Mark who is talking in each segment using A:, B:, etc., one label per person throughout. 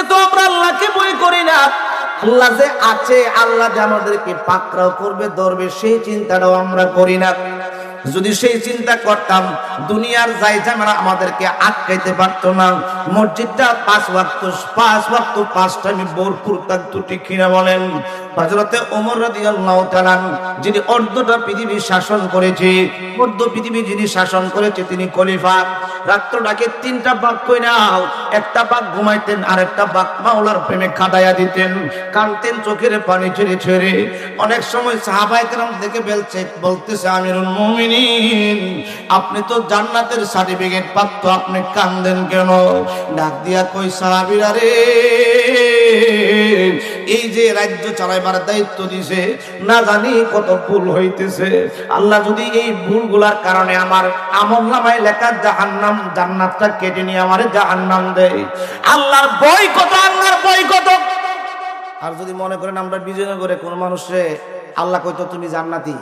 A: তো আমরা আল্লাহকে ভয় করি না। আল্লাহ যে আছে, আল্লাহ যে আমাদেরকে পাকড়াও করবে, ধরবে, সেই চিন্তাটাও আমরা করি না। যদি সেই চিন্তা করতাম, দুনিয়ার জায়জামেরা আমাদেরকে আটকাইতে পারতো না। মসজিদটা 5 ওয়াক্ত 5 টাইমে ভরপুর থাকতো, ঠিক কিনা বলেন? হযরতে ওমর রাদিয়াল্লাহু তাআলা, যিনি অর্ধটা পৃথিবী শাসন করেছে, অর্ধ পৃথিবী যিনি শাসন করেছে, তিনি খলিফা। রাত্রটাকে 3টা ভাগ কইরা একটা ভাগ ঘুমাইতেন, আর একটা ভাগ মাওলার প্রেমে কাটাইয়া দিতেন, কাঁদতেন চোখের পানি ছেড়ে ছেড়ে। অনেক সময় সাহাবায়ে কেরাম দেখে বলতেছে, আমিরুল মুমিনিন, আপনি তো জান্নাতের সার্টিফিকেট প্রাপ্ত, আপনি কাঁদেন কেন? ডাক দিয়া কই, সাহাবীরা রে, এই যে রাজ্য চালাইবার দায়িত্ব দিছে, না জানি কত ভুল হইতেছে। আল্লাহ যদি এই ভুলগুলার কারণে আমার আমলনামায় লেখা জাহান্নাম, জান্নাতটা কেটে নিয়ে আমারে জাহান্নাম দেয়, আল্লাহর ভয় কত, আল্লাহর ভয় কত। আর যদি মনে করেন আমরা বিজয়নগরে কোন মানুষে আল্লাহ কইতো তুমি জান্নাতি,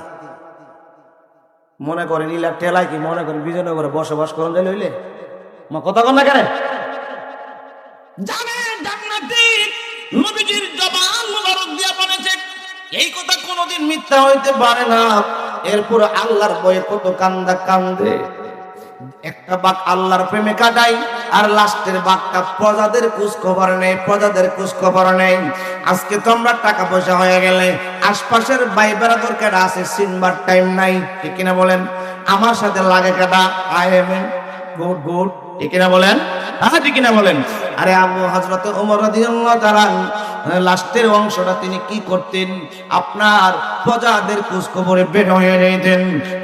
A: মনে করেন ইলা টেলাই কি মনে করেন বিজয়নগরে বসবাস করেন যাই লইলে কথা কন না কেন? জানেন জান্নাতি নবীজির জবান মুবারক দিয়া বলেছে, এই কথা কোনোদিন মিথ্যা হইতে পারে না। এরপর আল্লাহর ভয়ে কত কান্দে। একটা বাক আল্লাহর প্রেমে কাটাই, আর লাস্টের বাকটা প্রজাদের খোঁজ খবর নেই। আজকে তো আমরা টাকা পয়সা হয়ে গেলে আশপাশের ভাই বেড়াদর কেডা আছে চিনবার টাইম নাই, ঠিক কিনা বলেন? আমার সাথে লাগে কেডা, আই এম গুড, ঠিক কিনা বলেন? হ্যাঁ, ঠিক কিনা বলেন? আরে হযরতে ওমর রাদিয়াল্লাহু তাআলা লাস্টের অংশটা তিনি কি করতেন? আপনার প্রজাদের খোঁজ খবরে বের হয়ে যাইতেন।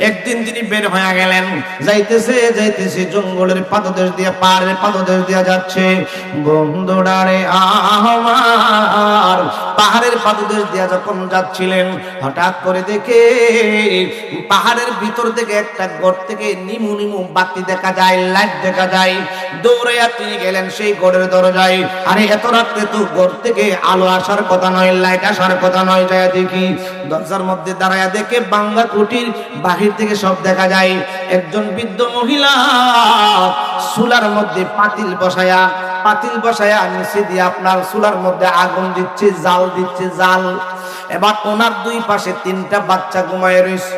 A: একদিন তিনি বের হয়ে গেলেন, যাইতেছে জঙ্গলের পাদদেশ দিয়ে, পাহাড়ের পাদদেশ দিয়ে যাচ্ছে। বন্ধুরারে আমার, পাহাড়ের পাদদেশ দিয়ে যখন যাচ্ছিলেন, হঠাৎ করে দেখে পাহাড়ের ভিতর থেকে একটা ঘর থেকে নিমু বাতি দেখা যায়, লাইট দেখা যায়। দৌড়াইয়া তিনি গেলেন সেই ঘরের দরজায়। আরে এত রাত্রে তো ঘর থেকে আলো আসার কথা নয়, লাইট আসার কথা নয়। যায় দেখি দরজার মধ্যে দাঁড়ায়া দেখে বাংলা কুটির বাহির থেকে সব দেখা যায়। একজন বৃদ্ধ মহিলা চুলার মধ্যে পাতিল বসায়া নিচে দিয়ে আপনার চুলার মধ্যে আগুন দিচ্ছে, জাল দিচ্ছে, জাল। এবার ওনার দুই পাশে 3টা বাচ্চা ঘুমায় রয়েছে।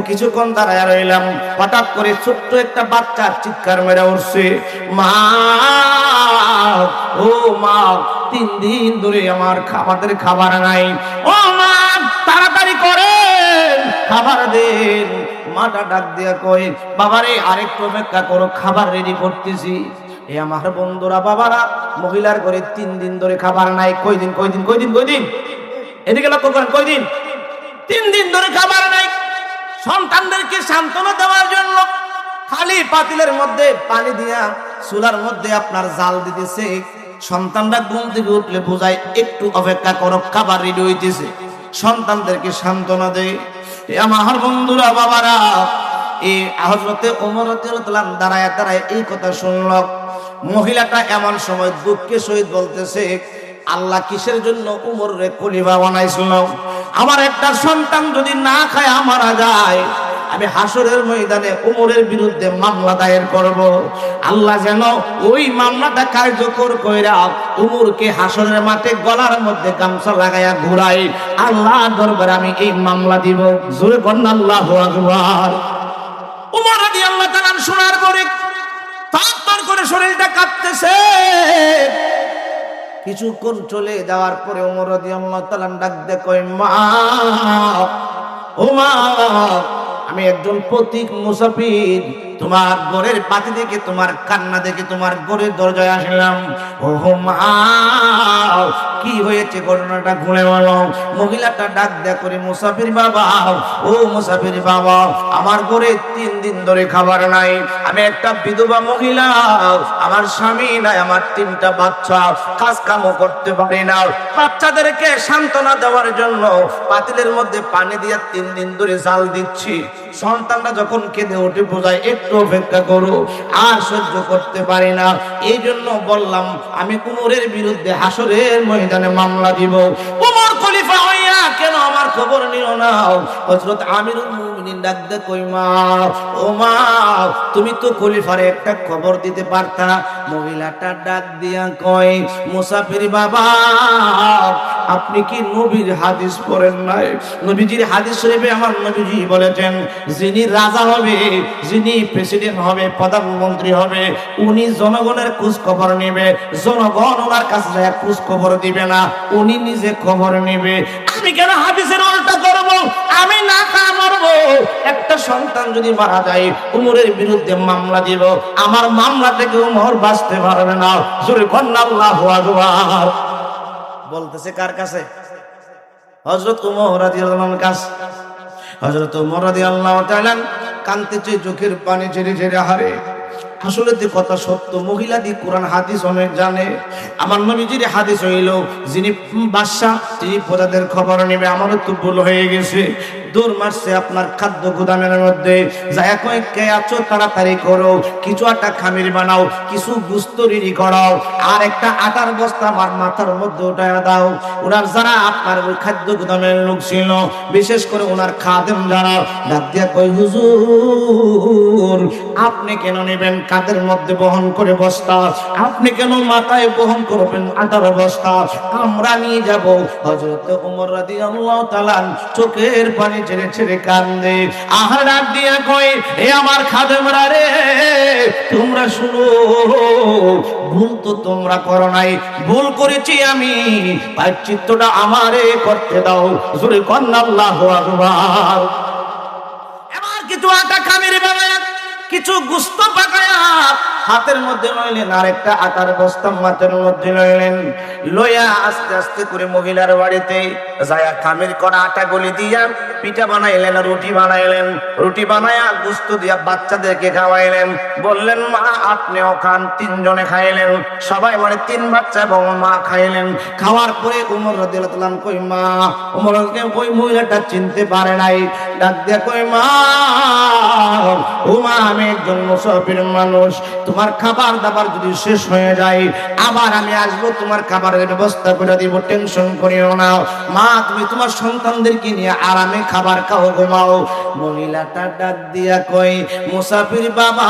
A: কিছুক্ষণ দাঁড়ায় রইলাম, হঠাৎ করে ছোট্ট একটা বাচ্চা চিৎকার মেরে উঠছে, মা, ও মা, 3 দিন ধরে আমাদের খাবার নাই, ও মা, তাড়াতাড়ি করেন, খাবার দেন। মাটা ডাক দিয়া কয়, বাবারে আরেকটু অপেক্ষা করো, খাবার রেডি করতেছি। এ আমার বন্ধুরা, বাবারা, মহিলার ঘরে 3 দিন ধরে খাবার নাই। কয়দিন? এদিকে লক্ষ্য করেন, কয়দিন? 3 দিন ধরে খাবার নাই। সন্তানদেরকে সান্ত্বনা দেওয়ার জন্য খালি পাতিলের মধ্যে পানি দিয়া চুলার মধ্যে আপনার জাল দিতেছে। সন্তানরা ঘুম থেকে উঠলে বোঝায় একটু অপেক্ষা করো, খাবার রেডি হইতেছে। সন্তানদেরকে সান্ত্বনা দেয়। আমার বন্ধুরা, বাবারা, এই হযরতে ওমর রাদিয়াল্লাহু তাআলা দাঁড়ায় এই কথা শুনল। মহিলাটা এমন সময় দুঃখের সহিত বলতেছে, আল্লাহ কিসের জন্য উমরে খলিফা বানাইছিল? আমার একটা সন্তান যদি না খায় মারা যায়, আমি হাসরের ময়দানে উমরের বিরুদ্ধে মামলা দায়ের করব। আল্লাহ যেন ওই মামলাটা কার্যকর কইরা উমরকে হাসরের মাঠে গলার মধ্যে গামছা লাগায়া ঘুরাই আল্লাহ দরবারে আমি এই মামলা দিব। জোরে বলেন আল্লাহু আকবার। উমর রাদিয়াল্লাহু তাআলা শোনার পরে তার করে শরীরটা কাঁপতেছে। কিছুক্ষণ চলে যাওয়ার পরে ওমর রাদিয়াল্লাহু তাআলা ডাক দিয়ে কয়, মা, ও মা, আমি একজন পথিক মুসাফির, তোমার ঘরের বাতি দেখে, তোমার কান্না দেখে তোমার ঘরের দরজায় আসলাম। ও মা, কি হয়েছে? ঘটনাটা ঘুরে বলো। মহিলাটা ডাক দেয়া করে, মুসাফির বাবা, ও মুসাফির বাবা, আমার ঘরে 3 দিন ধরে খাবার নাই। আমি একটা বিধবা মহিলা, আমার স্বামী নাই, আমার 3টা বাচ্চা, কাজ কামও করতে পারি না। বাচ্চাদেরকে সান্ত্বনা দেওয়ার জন্য পাতিলের মধ্যে পানি দিয়ে 3 দিন ধরে জাল দিচ্ছি। সন্তানরা যখন কেঁদে ওঠে বোঝায় একটু অপেক্ষা করো, আর সহ্য করতে পারি না। এই জন্য বললাম আমি উমরের বিরুদ্ধে হাসরের ময়দানে মামলা দিব। উমর খলিফা হইয়া কেন আমার খবর নিও না? হযরত আমিরুল মুমিনিন ডাক দে কই মা, ও মা, তুমি তো খলিফার একটা খবর দিতে পারতা। মহিলাটা ডাক দিয়া কয়, মুসাফির বাবা, আপনি কি নবীর হাদিস পড়েন নাই? নবীজির হাদিস শরীফে আমার নবীজি বলেছেন, যিনি রাজা হবে, যিনি প্রেসিডেন্ট হবে, প্রধানমন্ত্রী হবে, উনি জনগণের খোঁজ খবর নেবে, জনগণ ওনার কাছে যায় খোঁজ খবর দিবে না, উনি নিজে খবর নেবে। আমি কেন হাদিসের উল্টা করব? আমি না খা মরবো। একটা সন্তান যদি মারা যায়, উমরের বিরুদ্ধে মামলা দিব, আমার মামলা থেকে উমর বাঁচতে পারবে না। জোরে কন্যা আল্লাহু আকবার। বলতেছে কার কাছে? হযরত উমর রাদিয়াল্লাহু আনহুর কাছে। হযরত উমর রাদিয়াল্লাহু তাআলা কাঁদতেছে, চোখের পানি ঝেড়ে ঝেড়ে হারে। আসলে তো কথা সত্য, মহিলা দি কোরআন হাদিস অনেক জানে। আমার নবীজির হাদিস হইল, যিনি বাদশা তিনি প্রজাদের খবর নেবে। আমারও তো ভুল হয়ে গেছে, দৌড় মারছে আপনার খাদ্য গুদামের মধ্যে, যায় কয়েক কে আছো তাড়াতাড়ি করো, কিছু আটা খামির বানাও, কিছু গুস্ত রেডি করাও, আর একটা আটার বস্তা আমার মাথার মধ্যে উঠায় দাও। ওনার যারা আপনার ওই খাদ্য গুদামের লোক ছিল, বিশেষ করে ওনার খাদেম যারা, ডাক দিয়া কই, হুজুর আপনি কেন নেবেন কাঁধের মধ্যে বহন করে বস্তা? আপনি কেন মাথায় বহন করবেন আটার বস্তা? আমরা নিয়ে যাব। হযরত ওমর রাদিয়াল্লাহু তাআলা চোখের পানি ছেড়ে ছেড়ে কান্দে, আর ডাক দিয়া কই, এ আমার খাদেমরা রে, তোমরা শুনো, ভুল তো তোমরা করো নাই, ভুল করেছি আমি, প্রায়শ্চিত্তটা আমারে করতে দাও। জোরে কন্যা আল্লাহু আকবার। এবার কিছু আটা খামির বানায়া, কিছু গুস্ত পাকায়া হাতের মধ্যে লইলেন, আর একটা আটার বস্তা মাথার মধ্যে লইলেন। লইয়া আস্তে আস্তে করে মহিলার বাড়িতে যায়া খামির করা আটা গলি দিয়া পিঠা বানাইলেন, রুটি বানাইলেন। রুটি বানায়া গুস্ত দিয়া বাচ্চাদেরকে খাওয়াইলেন। বললেন, মা আপনিও খান। তিনজনে খাইলেন, সবাই মানে তিন বাচ্চা এবং মা খাইলেন। খাওয়ার পরে উমর রাদিয়াল্লাহু তাআলা কই, মা, উমরকে কই মহিলাটা চিনতে পারে নাই, ডাক দিয়া কই, মা, ও মা, আমি একজন মুসাফির মানুষ, তোমার খাবার দাবার যদি শেষ হয়ে যায় আবার আমি আসবো, তোমার খাবারের ব্যবস্থা করে দিব, টেনশন করিও না। মা, তুমি তোমার সন্তানদেরকে নিয়ে আরামে খাবার খাও, ঘুমাও। মহিলাটা ডাক দিয়া কই, মুসাফির বাবা,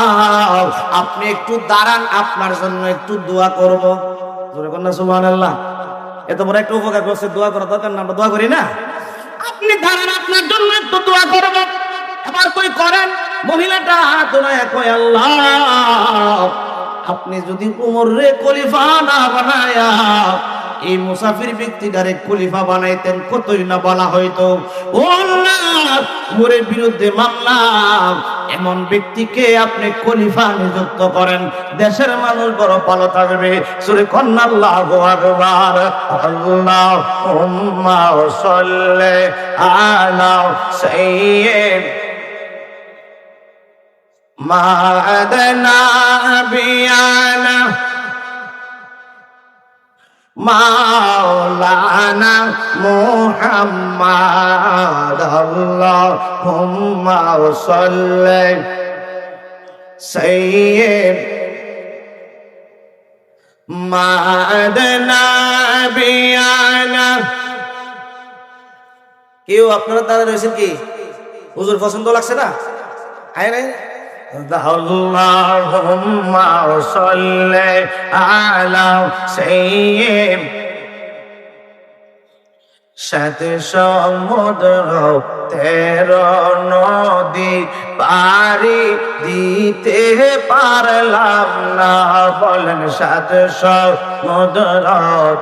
A: আপনি একটু দাঁড়ান, আপনার জন্য একটু দোয়া করব। জোরে কন্যা সুবহানাল্লাহ। এত বড় একটা উপকার করছে, দোয়া করা দরকার না? আমরা দোয়া করি না? আপনি দাঁড়ান, আপনার জন্য একটু দোয়া করব। এবার কই করেন। মহিলাটা হাত উঠায়া কই, আল্লাহ, আপনি যদি উমর রে খলিফা না বানায়া এই মুসাফির ব্যক্তিটারে খলিফা বানাইতেন, কতই না বলা হইতো। ও আল্লাহ, উমরের বিরুদ্ধে মামলা, এমন ব্যক্তিকে আপনি খলিফা নিযুক্ত করেন, দেশের মানুষ বড় ভালো থাকবে। সূরা কন্যা আল্লাহু আকবার। আল্লাহুম্মা সাল্লি আলা সাইয়্যিদ মা'আদনা বিয়ানা মাওলানা মুহাম্মাদ। আল্লাহুম্মা সাল্লি সাইয়্যিদ মা'আদনা বিয়ানা। কেউ আপনারা দাঁড়া রয়েছেন কি? হুজুর পছন্দ লাগছে না? আয় নাই? আল্লাহুম্মা সাল্লি আলা সাইয়্যিদ। সাত সমুদ্র 13 নদী পারি দিতে পারলাম না। বলেন, সাত সমুদ্র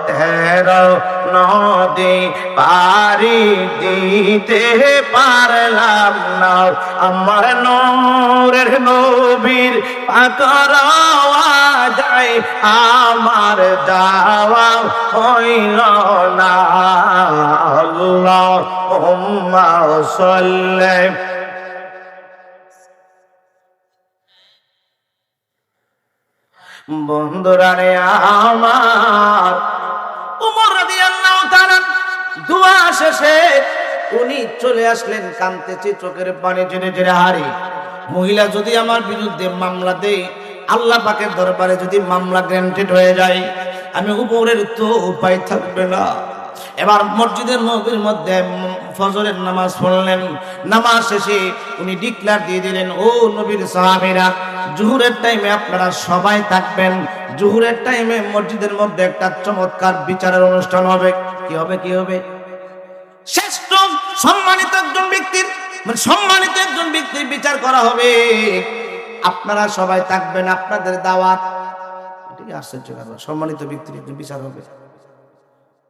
A: 13 নদী পারি দিতে পারলাম না। আমার নূরের নবীর পাকর যায়, আমার যাওয়া হইল না। আল্লাহুম্মা সাল্লি। বন্ধুরা রে আমার, উমর রাদিয়াল্লাহু তাআলা দোয়া শেষে উনি চলে আসলেন, কাঁদতেছে, চোখের পানি ঝেড়ে ঝেড়ে হারে। মহিলা যদি আমার বিরুদ্ধে মামলা দেয়, আল্লাহ পাকের দরবারে যদি মামলা গ্রান্টেড হয়ে যায়, আমি উপরের তো উপায় থাকবে না। এবার মসজিদের নবীর মধ্যে ফজরের নামাজ পড়লেন। নামাজ শেষে উনি ডিক্লার দিয়ে দিলেন, ও নবীর সাহাবীরা, জোহরের টাইমে আপনারা সবাই থাকবেন। জোহরের টাইমে মসজিদের মধ্যে একটা চমৎকার বিচারের অনুষ্ঠান হবে। কি হবে? কি হবে? শ্রেষ্ঠ সম্মানিত একজন ব্যক্তির সম্মানিত একজন ব্যক্তির বিচার করা হবে। আপনারা সবাই থাকবেন, আপনাদের দাওয়াত। এটা কি আশ্চর্য কথা! সম্মানিত ব্যক্তির একজন বিচার হবে।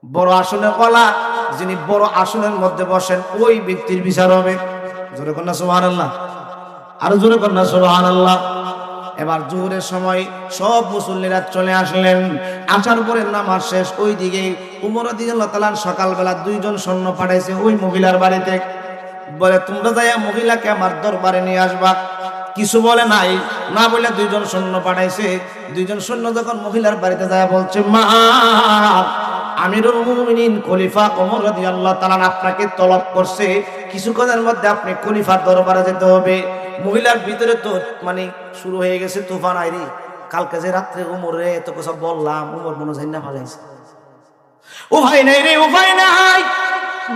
A: বড় আসনের কলা, যিনি বড় আসনের মধ্যে বসেন, ওই ব্যক্তির বিচার হবে। জোরে কন্যা সুবহানাল্লাহ, আরো জোরে কন্যা সুবহানাল্লাহ। এবার জোহরের সময় সব মুসল্লিরা চলে আসলেন। আসার পরে নামাজ শেষ। ওইদিকে উমর রাদিয়াল্লাহু তাআলা সকালবেলা 2 জন সৈন্য পাঠাইছে ওই মহিলার বাড়িতে। বলে, তোমরা যাইয়া মহিলাকে আমার দরবারে নিয়ে আসবা। কিছু বলে নাই, না বলে 2 জন সৈন্য পাঠাইছে। 2 জন সৈন্য যখন মহিলার বাড়িতে যায় বলছে, মা, আমিরুল মুমিনিন খলিফা ওমর রাদিয়াল্লাহু তাআলা আপনাকে তলব করছে, কিছুক্ষণের মধ্যে আপনি খলিফার দরবারে যেতে হবে। মহিলার ভিতরে তো মানে শুরু হয়ে গেছে তুফান। আইরি, কালকে যে রাত্রে উমরে এত কথা বললাম, উমর মনে হয় না ফেলাইছে। ও ভাই নাই রে, ও ভাই নাই।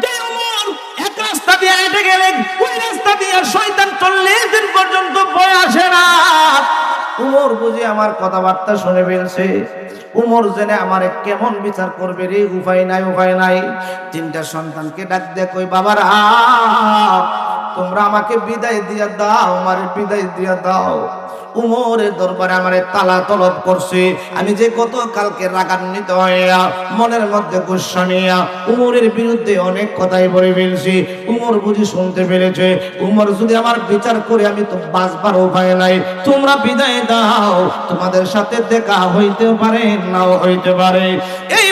A: যে উমর এক রাস্তা দিয়ে হেঁটে গেলেন, ওই রাস্তা দিয়ে শয়তান 40 দিন পর্যন্ত বয়ে আসে না। উমর বুঝি আমার কথাবার্তা শুনে ফেলছে। উমর জেনে আমারে কেমন বিচার করবে রে। উপায় নাই, উপায় নাই। 3টা সন্তানকে ডাক দিয়ে কই, বাবারা, তোমরা আমাকে বিদায় দিয়া দাও, আমারে বিদায় দিয়া দাও। উমরের দরবারে আমারে তালা তলব করছে। আমি যে গত কালকে রাগান্বিত হইয়া মনের মধ্যে গুসা নিয়া উমরের বিরুদ্ধে অনেক কথাই বলে ফেলছি। উমর বুঝি শুনতে পেরেছে। উমর যদি আমার বিচার করে, আমি তো বাঁচবার উপায় নাই। তোমরা বিদায় দাও, তোমাদের সাথে দেখা হইতে পারে, নাও হইতে পারে। এই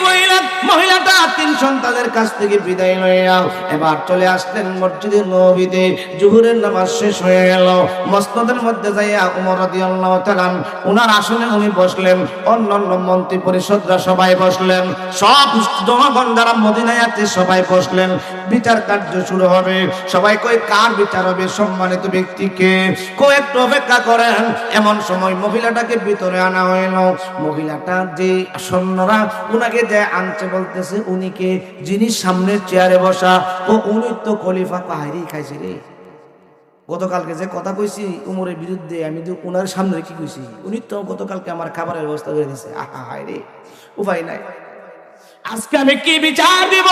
A: মহিলাটা 3 সন্তানের কাছ থেকে বিদায় লইয়া এবার চলে আসলেন মসজিদে নববীতে। জোহরের নামাজ শেষ হয়ে গেল। মসজিদের মধ্যে যাইয়া উমর রাদিয়াল্লাহু তাআলা ওনার আসনে উনি বসলেন। অন্যান্য মন্ত্রী পরিষদরা সবাই বসলেন। সব জনগণ যারা মদিনায় আছে সবাই বসলেন। বিচার কার্য শুরু হবে। সবাই কই, কার বিচার হবে? সম্মানিত ব্যক্তিকে। কই একটু অপেক্ষা করেন। এমন সময় মহিলাটাকে ভিতরে আনা হইল। মহিলাটা যে সৈন্যরা উনাকে যে আনছে বলতেছে, উনিকে যিনি সামনের চেয়ারে বসা, ও উনি তো খলিফা। পাহাড়ি খাইছে রে। গতকালকে যে কথা কইছি উমরের বিরুদ্ধে, আমি তো উনার সামনে কি কইছি, উনি তো গতকালকে আমার খাবারের ব্যবস্থা করে দিছে। আহা হায় রে, উপায় নাই। আজকে আমি কি বিচার দিব?